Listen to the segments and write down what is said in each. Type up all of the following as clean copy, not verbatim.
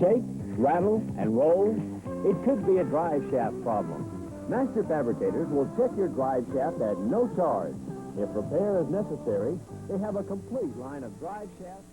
shake, rattle, and roll? It could be a drive shaft problem. Master Fabricators will check your drive shaft at no charge. If repair is necessary, they have a complete line of drive shafts.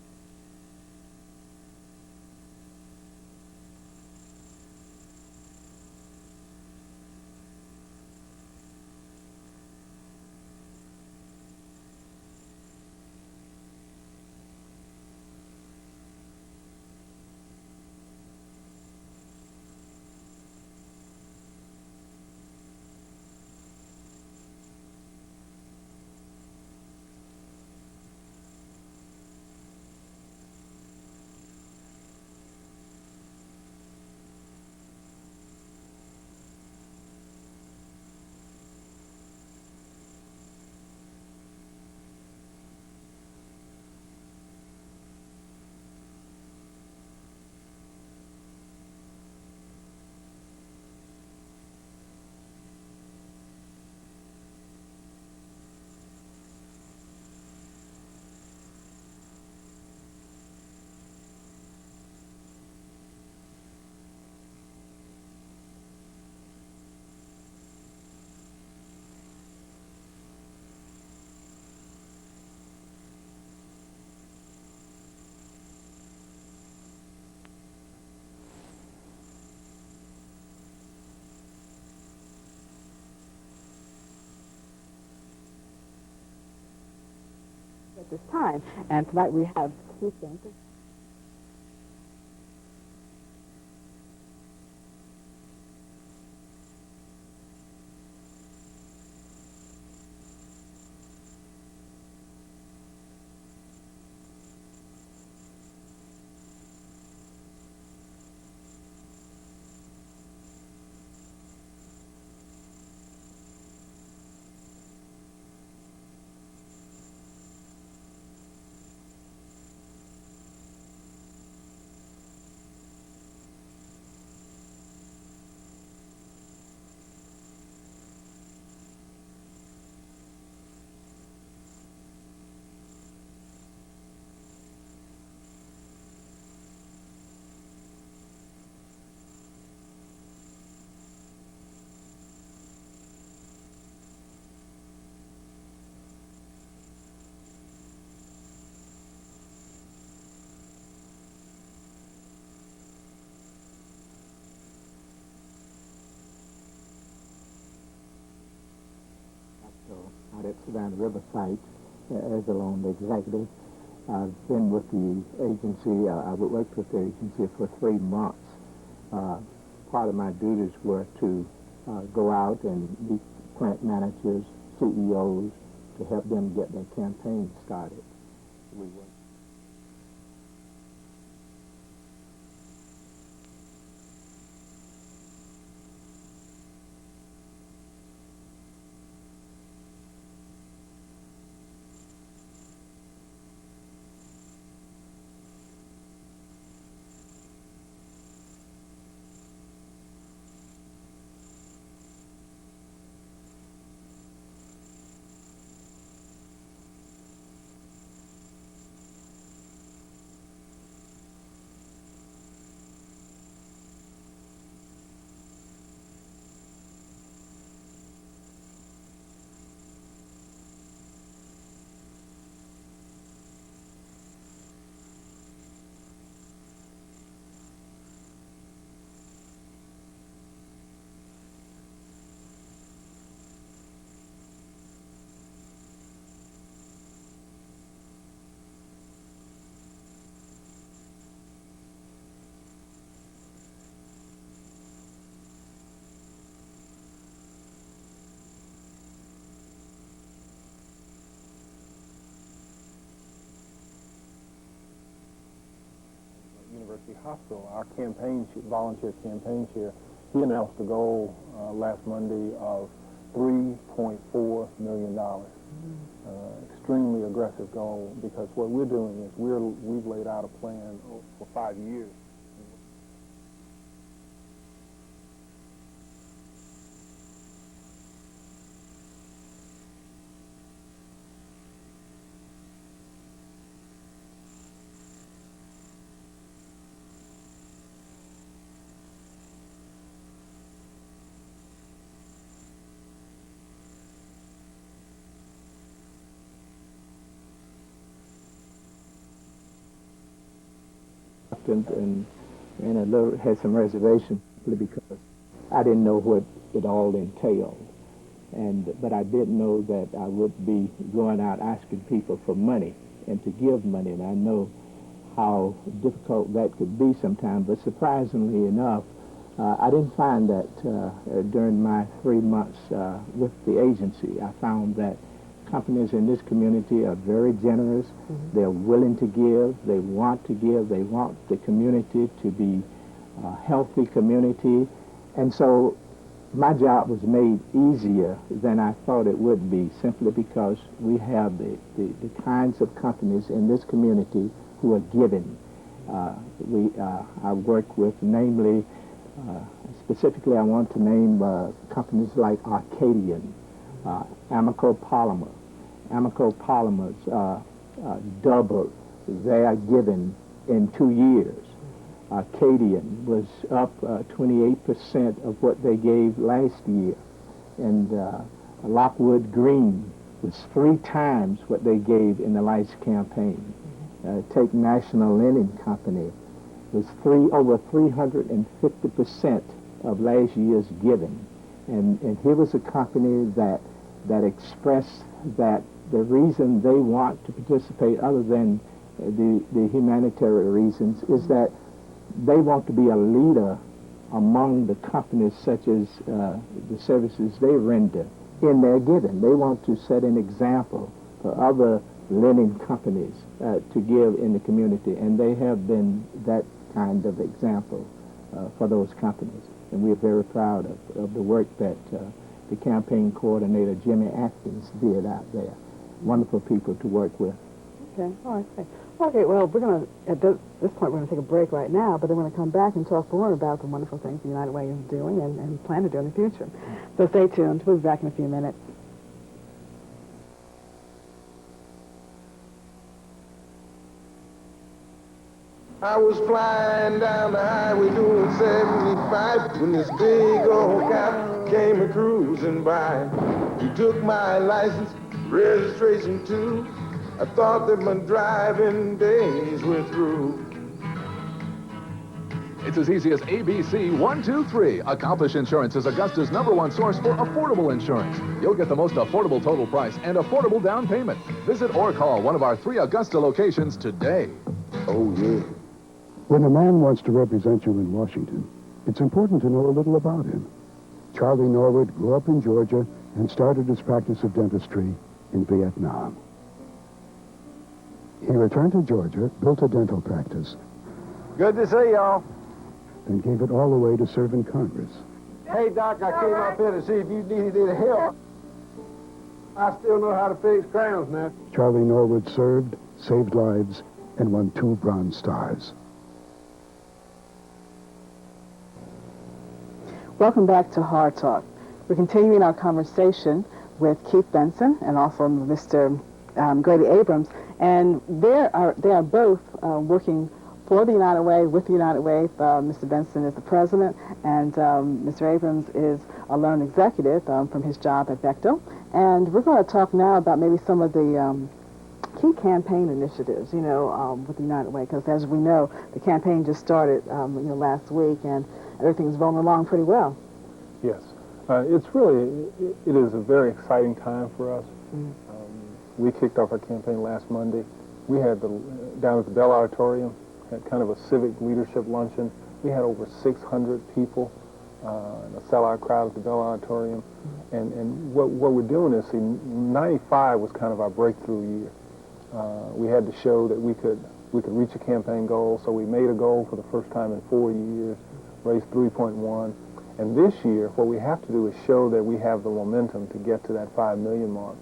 At this time, and tonight we have two samples. Out at Savannah River site as a loan executive. I've been with the agency, I've worked with the agency for 3 months. Part of my duties were to go out and meet plant managers, CEOs, to help them get their campaign started. We worked. University Hospital, our volunteer campaign chair, he announced a goal last Monday of $3.4 million. Extremely aggressive goal, because what we're doing is we've laid out a plan for 5 years. reluctant and a little had some reservation because I didn't know what it all entailed. But I did know that I would be going out asking people for money and to give money, and I know how difficult that could be sometimes. But surprisingly enough, I didn't find that during my 3 months with the agency. I found that companies in this community are very generous. Mm-hmm. They're willing to give. They want to give. They want the community to be a healthy community. And so my job was made easier than I thought it would be, simply because we have the kinds of companies in this community who are giving. I work with, namely, specifically I want to name companies like Arcadian, Amico Polymer. Amico Polymers doubled their giving in 2 years. Arcadian was up 28% of what they gave last year. And Lockwood Green was 3 times what they gave in the last campaign. Take National Linen Company, was over 350% of last year's giving. And here was a company that expressed that the reason they want to participate, other than the humanitarian reasons, is that they want to be a leader among the companies, such as the services they render in their giving. They want to set an example for other linen companies to give in the community, and they have been that kind of example for those companies. And we're very proud of the work that the campaign coordinator, Jimmy Atkins, did out there. Wonderful people to work with. Okay, all right, great. Okay, well, we're going to, at this point, we're going to take a break right now, but then we're going to come back and talk more about the wonderful things the United Way is doing and plan to do in the future. So stay tuned. We'll be back in a few minutes. I was flying down the highway doing 75 when this big old cop came a cruising by. He took my license, registration too. I thought that my driving days were through. It's as easy as ABC 123. Accomplish Insurance is Augusta's #1 source for affordable insurance. You'll get the most affordable total price and affordable down payment. Visit or call one of our 3 Augusta locations today. Oh, yeah. When a man wants to represent you in Washington, it's important to know a little about him. Charlie Norwood grew up in Georgia and started his practice of dentistry in Vietnam. He returned to Georgia, built a dental practice, Good to see y'all. and gave it all away to serve in Congress. Hey, Doc, I came up here to see if you needed any help. I still know how to fix crowns now. Charlie Norwood served, saved lives, and won 2 Bronze Stars. Welcome back to Hard Talk. We're continuing our conversation with Keith Benson and also Mr. Grady Abrams, and they are both working for the United Way, with the United Way. Mr. Benson is the president, and Mr. Abrams is a lone executive from his job at Bechtel. And we're going to talk now about maybe some of the key campaign initiatives, with the United Way, because as we know, the campaign just started, last week, and everything's rolling along pretty well. Yes. It is a very exciting time for us. Mm-hmm. We kicked off our campaign last Monday. We had down at the Bell Auditorium, had kind of a civic leadership luncheon. We had over 600 people, a sellout crowd at the Bell Auditorium. Mm-hmm. And what we're doing is, 95 was kind of our breakthrough year. We had to show that we could reach a campaign goal, so we made a goal for the first time in 4 years, raised 3.1. And this year, what we have to do is show that we have the momentum to get to that 5 million mark.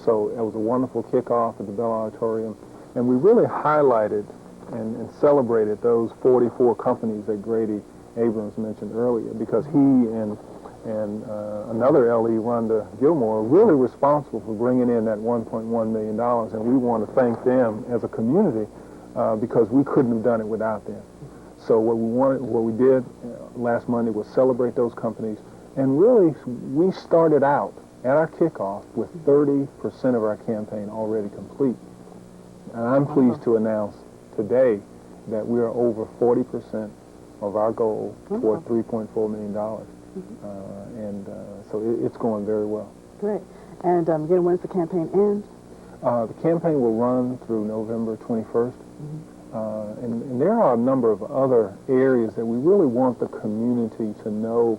So it was a wonderful kickoff at the Bell Auditorium, and we really highlighted and celebrated those 44 companies that Grady Abrams mentioned earlier, because he and another LE, Rhonda Gilmore, are really responsible for bringing in that $1.1 million, and we want to thank them as a community because we couldn't have done it without them. So what we did last Monday was celebrate those companies, and really we started out at our kickoff with 30% of our campaign already complete. And I'm pleased to announce today that we are over 40% of our goal toward $3.4 million. So it's going very well. Great. And again, when does the campaign end? The campaign will run through November 21st. And there are a number of other areas that we really want the community to know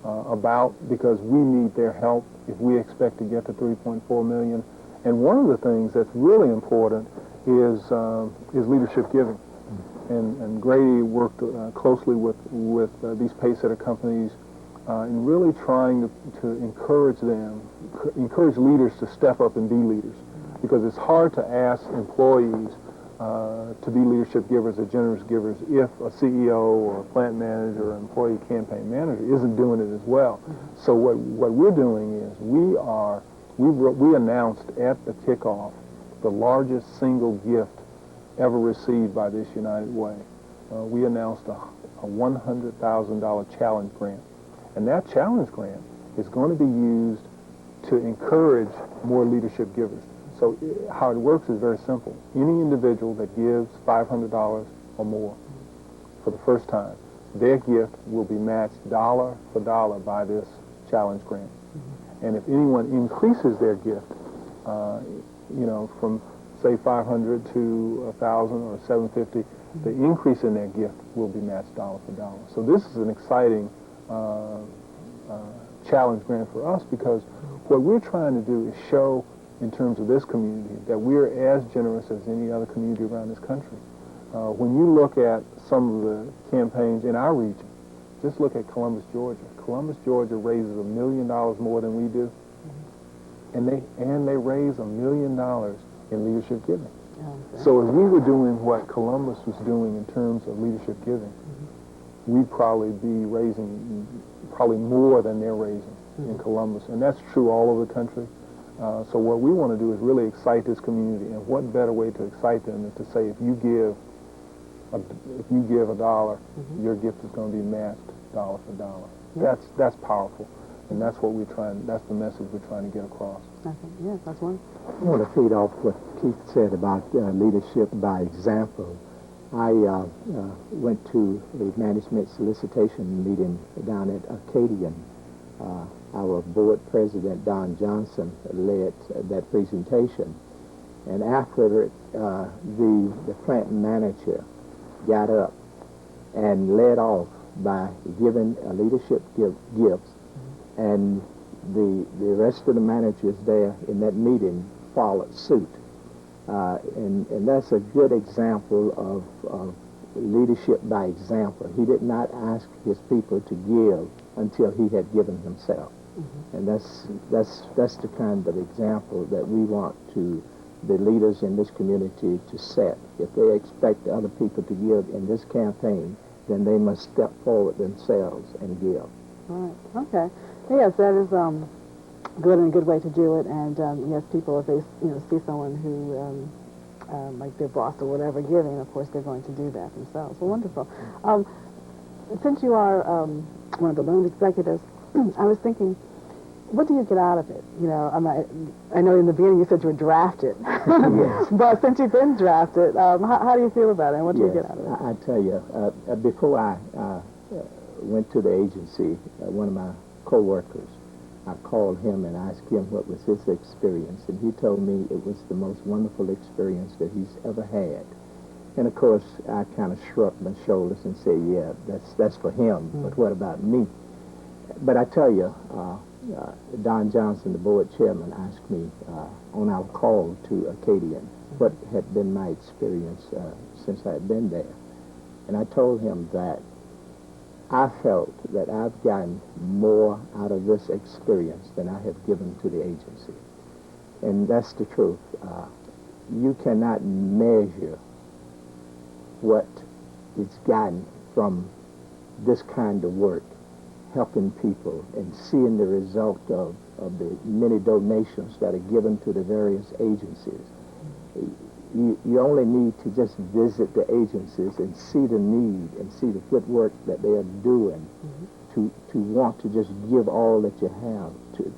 about, because we need their help if we expect to get to 3.4 million. And one of the things that's really important is leadership giving. And Grady worked closely with these paysetter companies in really trying to encourage leaders to step up and be leaders, because it's hard to ask employees to be leadership givers or generous givers if a CEO or a plant manager or employee campaign manager isn't doing it as well. So what we're doing is we announced at the kickoff the largest single gift ever received by this United Way. We announced a $100,000 challenge grant, and that challenge grant is going to be used to encourage more leadership givers. So how it works is very simple. Any individual that gives $500 or more for the first time, their gift will be matched dollar for dollar by this challenge grant. And if anyone increases their gift, from say 500 to 1,000 or 750, the increase in their gift will be matched dollar for dollar. So this is an exciting challenge grant for us, because what we're trying to do is show, in terms of this community, that we're as generous as any other community around this country. When you look at some of the campaigns in our region, just look at Columbus, Georgia. Columbus, Georgia raises $1 million more than we do, and they raise $1 million in leadership giving. So if we were doing what Columbus was doing in terms of leadership giving, we'd probably be raising more than they're raising in Columbus, and that's true all over the country. So what we want to do is really excite this community, and what better way to excite them than to say, if you give $1, your gift is going to be matched dollar for dollar. That's powerful, and that's what that's the message we're trying to get across. Okay. Yes, that's one. I want to feed off what Keith said about leadership by example. I went to a management solicitation meeting down at Acadian. Our board president, Don Johnson, led that presentation. And after it, the plant manager got up and led off by giving a leadership gifts, and the rest of the managers there in that meeting followed suit. And that's a good example of leadership by example. He did not ask his people to give until he had given himself. And that's the kind of example that we want the leaders in this community to set. If they expect other people to give in this campaign, then they must step forward themselves and give. Right. Okay. Yes, that is good and a good way to do it. And yes, people, if they see someone who like their boss or whatever giving, of course they're going to do that themselves. Well, wonderful. Since you are one of the loan executives, I was thinking, what do you get out of it? I know in the beginning you said you were drafted, Yes. But since you've been drafted, how do you feel about it, and what do you get out of it? I tell you, before I went to the agency, one of my co-workers, I called him and asked him what was his experience, and he told me it was the most wonderful experience that he's ever had. And of course, I kind of shrugged my shoulders and said, yeah, that's for him, but what about me? But I tell you, Don Johnson, the board chairman, asked me on our call to Acadian what had been my experience since I had been there. And I told him that I felt that I've gotten more out of this experience than I have given to the agency. And that's the truth. You cannot measure what is gotten from this kind of work, helping people and seeing the result of the many donations that are given to the various agencies. You only need to just visit the agencies and see the need and see the good work that they are doing to want to just give all that you have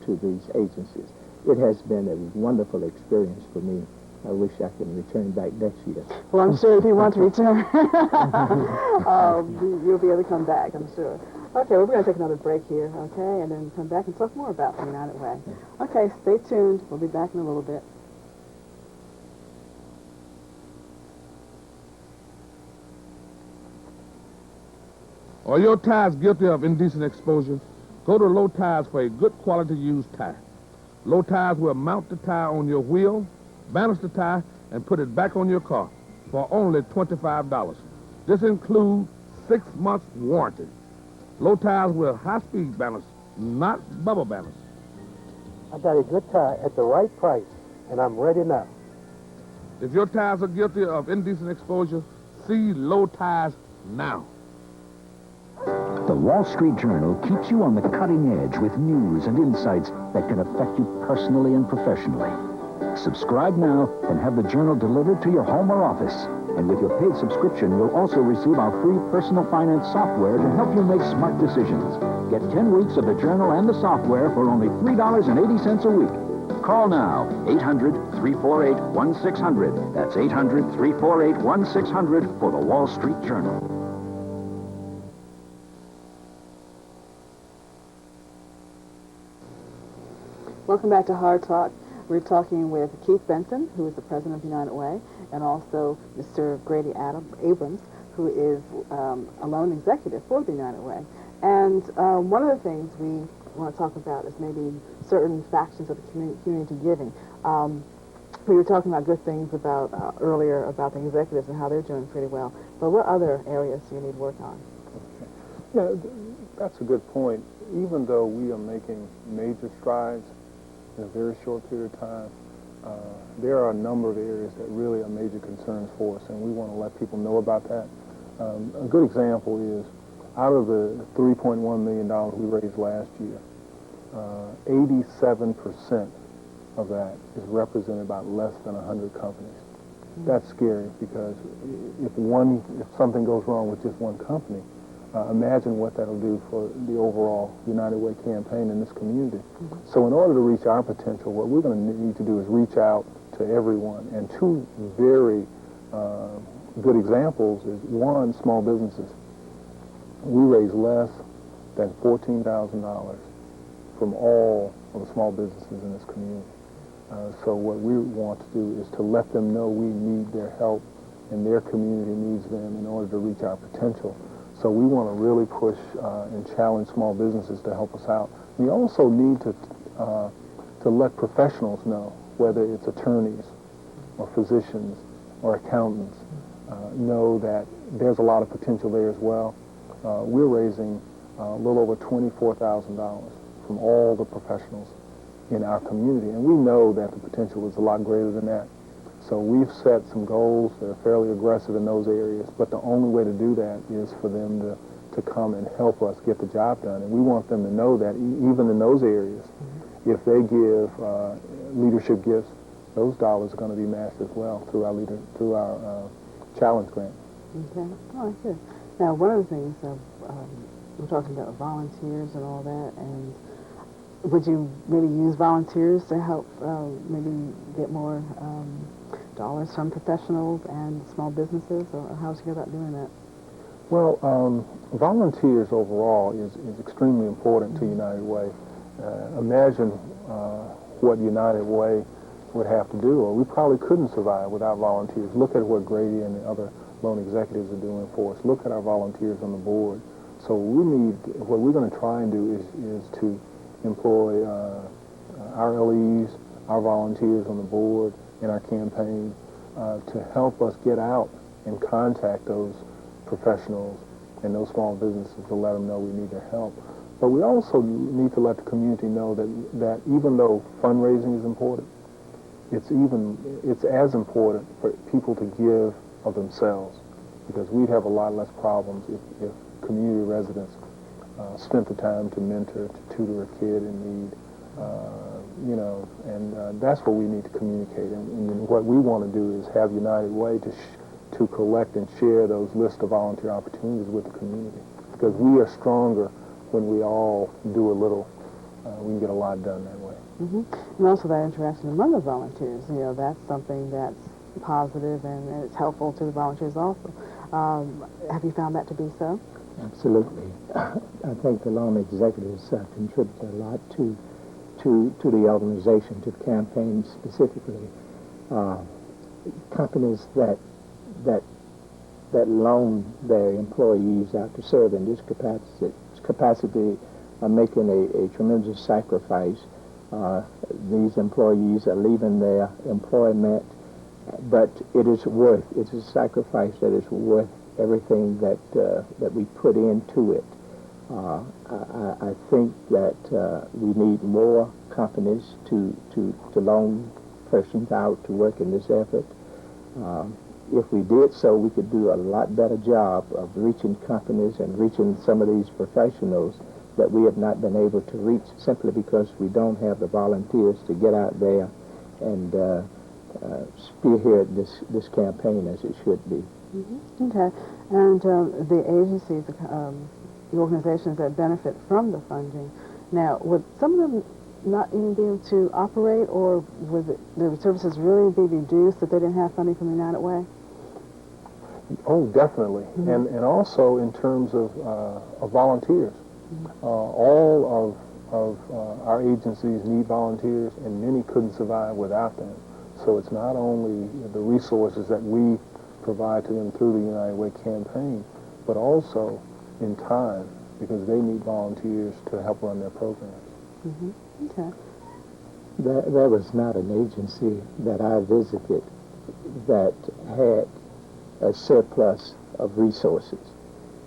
to these agencies. It has been a wonderful experience for me I wish I could return back next year. Well, I'm sure if you want to return, you'll be able to come back, I'm sure. Okay, well, we're going to take another break here, okay, and then come back and talk more about the United Way. Okay, stay tuned. We'll be back in a little bit. Are your ties guilty of indecent exposure? Go to Low Ties for a good quality used tie. Low Ties will mount the tie on your wheel, balance the tie, and put it back on your car for only $25. This includes 6 months warranty. Low Ties will high-speed balance, not bubble balance. I got a good tie at the right price, and I'm ready now. If your tires are guilty of indecent exposure, see Low Ties now. The Wall Street Journal keeps you on the cutting edge with news and insights that can affect you personally and professionally. Subscribe now and have the Journal delivered to your home or office. And with your paid subscription, you'll also receive our free personal finance software to help you make smart decisions. Get 10 weeks of the Journal and the software for only $3.80 a week. Call now, 800-348-1600. That's 800-348-1600 for the Wall Street Journal. Welcome back to Hard Talk. We're talking with Keith Benson, who is the president of United Way, and also Mr. Grady Abrams, who is a loan executive for the United Way. And one of the things we want to talk about is maybe certain factions of the community giving. We were talking about good things about earlier about the executives and how they're doing pretty well. But what other areas do you need work on? Okay. Yeah, that's a good point. Even though we are making major strides in a very short period of time, there are a number of areas that really are major concerns for us, and we want to let people know about that. A good example is, out of the $3.1 million we raised last year, 87% of that is represented by less than 100 companies. That's scary, because if something goes wrong with just one company, imagine what that'll do for the overall United Way campaign in this community. So in order to reach our potential, what we're going to need to do is reach out to everyone. And two very good examples is, one, small businesses. We raise less than $14,000 from all of the small businesses in this community. So what we want to do is to let them know we need their help and their community needs them in order to reach our potential. So we want to really push and challenge small businesses to help us out. We also need to let professionals know, whether it's attorneys or physicians or accountants, know that there's a lot of potential there as well. We're raising a little over $24,000 from all the professionals in our community, and we know that the potential is a lot greater than that. So we've set some goals that are fairly aggressive in those areas, but the only way to do that is for them to come and help us get the job done. And we want them to know that even in those areas, if they give leadership gifts, those dollars are going to be matched as well through our challenge grant. Okay. Oh, good. Now, one of the things we're talking about volunteers and all that, and would you maybe use volunteers to help maybe get more dollars from professionals and small businesses, or how would you go about doing that? Well, volunteers overall is extremely important to United Way. Imagine what United Way would have to do, or we probably couldn't survive without volunteers. Look at what Grady and the other loan executives are doing for us. Look at our volunteers on the board. So what we're going to try and do is to employ our LEs, our volunteers on the board in our campaign to help us get out and contact those professionals and those small businesses to let them know we need their help. But we also need to let the community know that even though fundraising is important, it's as important for people to give of themselves, because we'd have a lot less problems if community residents spent the time to mentor, to tutor a kid in need, and that's what we need to communicate. And what we want to do is have United Way to collect and share those lists of volunteer opportunities with the community, because we are stronger when we all do a little we can get a lot done that way. And also that interaction among the volunteers, you know, that's something that's positive and it's helpful to the volunteers also. Have you found that to be so? Absolutely. I think the loan executives contribute a lot to the organization, to the campaign specifically. Companies that loan their employees out to serve in this capacity are making a tremendous sacrifice. These employees are leaving their employment, but it's a sacrifice that is worth everything that we put into it. I think that we need more companies to loan persons out to work in this effort. If we did so, we could do a lot better job of reaching companies and reaching some of these professionals that we have not been able to reach simply because we don't have the volunteers to get out there and spearhead this campaign as it should be. Okay. And the agencies, the organizations that benefit from the funding, now, would some of them not even be able to operate, or would the services really be reduced if they didn't have funding from the United Way? Oh, definitely. And also in terms of volunteers. All of our agencies need volunteers, and many couldn't survive without them. So it's not only the resources that we provide to them through the United Way campaign, but also in time, because they need volunteers to help run their programs. Okay. There was not an agency that I visited that had a surplus of resources.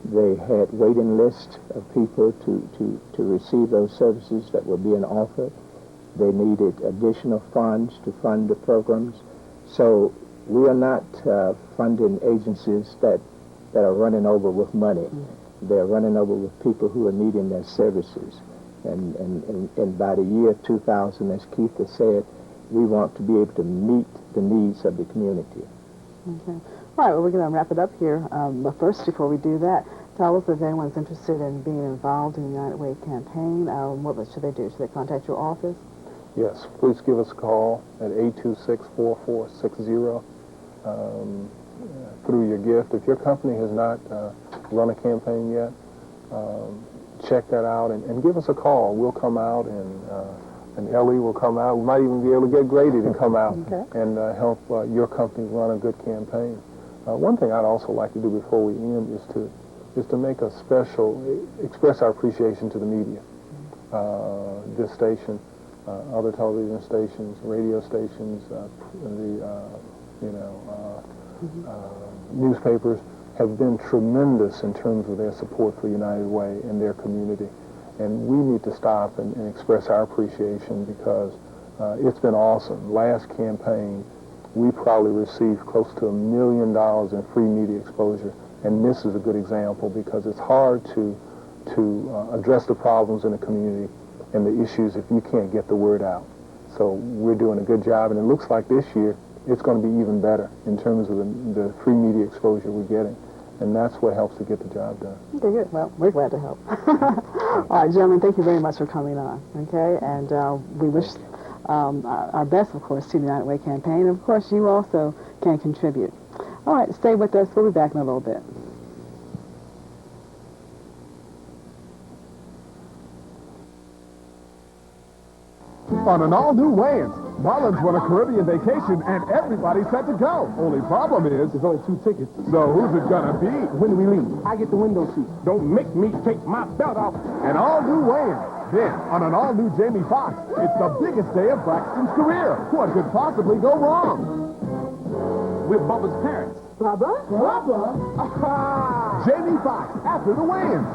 They had waiting lists of people to receive those services that were being offered. They needed additional funds to fund the programs. So we are not funding agencies that are running over with money. They're running over with people who are needing their services. And by the year 2000, as Keith has said, we want to be able to meet the needs of the community. Okay. All right, well, we're going to wrap it up here. But first, before we do that, tell us if anyone's interested in being involved in the United Way campaign. What should they do? Should they contact your office? Yes, please give us a call at 826-4460 through your gift. If your company has not run a campaign yet, check that out and give us a call. We'll come out and Ellie will come out. We might even be able to get Grady to come out and help your company run a good campaign. One thing I'd also like to do before we end is to make a express our appreciation to the media. This station, other television stations, radio stations, newspapers have been tremendous in terms of their support for United Way and their community. And we need to stop and express our appreciation because it's been awesome. Last campaign, we probably received close to $1 million in free media exposure. And this is a good example because it's hard to address the problems in the community and the issues if you can't get the word out. So we're doing a good job, and it looks like this year it's going to be even better in terms of the free media exposure we're getting. And that's what helps to get the job done. Okay, good. Well, we're glad to help. All right, gentlemen, thank you very much for coming on, okay? And we wish our best, of course, to the United Way campaign. And, of course, you also can contribute. All right, stay with us. We'll be back in a little bit. On an all-new Wayans, Marlins won a Caribbean vacation and everybody's set to go. Only problem is there's only 2 tickets. So who's it gonna be? When we leave, I get the window seat. Don't make me take my belt off. An all-new Wayans. Then, on an all-new Jamie Foxx, it's the biggest day of Braxton's career. What could possibly go wrong? We're Bubba's parents. Bubba? Bubba? Jamie Foxx after the Wayans.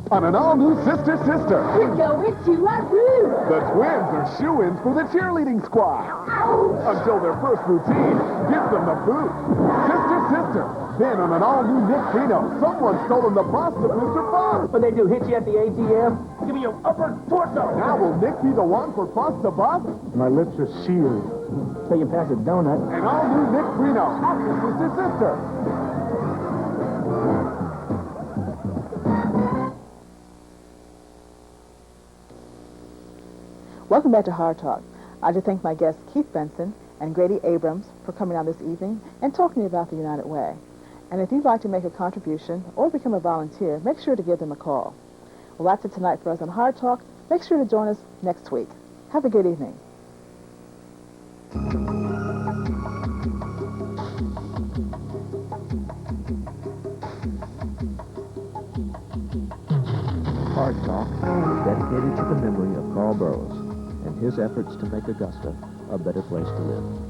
On an all-new Sister Sister. We're going to a room. The twins are shoo-ins for the cheerleading squad. Until their first routine gives them the boot. Sister Sister. Then on an all-new Nick Frino, someone's stolen the bust of Mr. Fox. What they do, hit you at the ATM? Give me your upper torso. Now will Nick be the one for bust to bust? My lips are sealed. Till you pass a donut. An all-new Nick Frino after Sister Sister. Welcome back to Hard Talk. I'd like to thank my guests Keith Benson and Grady Abrams for coming on this evening and talking about the United Way. And if you'd like to make a contribution or become a volunteer, make sure to give them a call. Well, that's it tonight for us on Hard Talk. Make sure to join us next week. Have a good evening. Hard Talk is dedicated to the memory of Carl Burroughs and his efforts to make Augusta a better place to live.